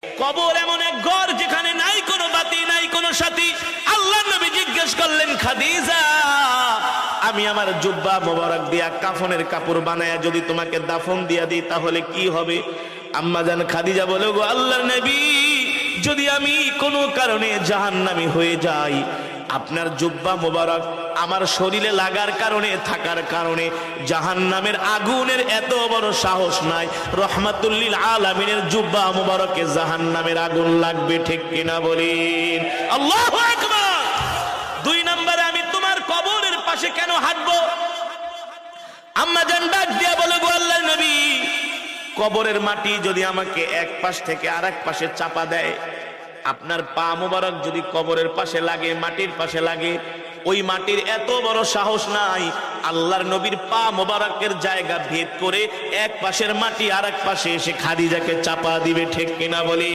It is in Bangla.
কবর এমন এক ঘর যেখানে নাই কোনো বাতি, নাই কোনো সাথী। আল্লাহর নবী জিজ্ঞেস করলেন, খাদিজা, আমি আমার জুব্বা মোবারক দিয়া কাফনের কাপড় বানায়া যদি তোমাকে দাফন দিয়া দিই তাহলে কি হবে? আম্মা জান খাদিজা বলে, গো আল্লাহর নবী, যদি আমি কোনো কারণে জাহান্নামী হয়ে যাই, আপনার জুব্বা মোবারক আমার শরীরে লাগার কারণে, থাকার কারণে জাহান্নামের আগুনের এত বড় সাহস নাই। রহমাতুল্লিল আলামিনের জুব্বা মোবারকে জাহান্নামের আগুন লাগবে, ঠিক কিনা বলেন? আল্লাহু আকবার। 2 নম্বরে, আমি তোমার কবরের পাশে কেন হাঁটবো? আম্মা জান ডাক দিয়া বলে, গো আল্লাহর নবী, কবরের মাটি যদি আমাকে এক পাশ থেকে আরেক পাশে চাপা দেয়, আপনার পা মোবারক যদি কবরের পাশে লাগে, মাটির পাশে লাগে, ওই মাটির এত বড় সাহস নাই আল্লাহর নবীর পা মোবারকের জায়গা ভেদ করে এক পাশের মাটি আরেক পাশে এসে খাদিজাকে চাপা দিবে, ঠিক কিনা বলি?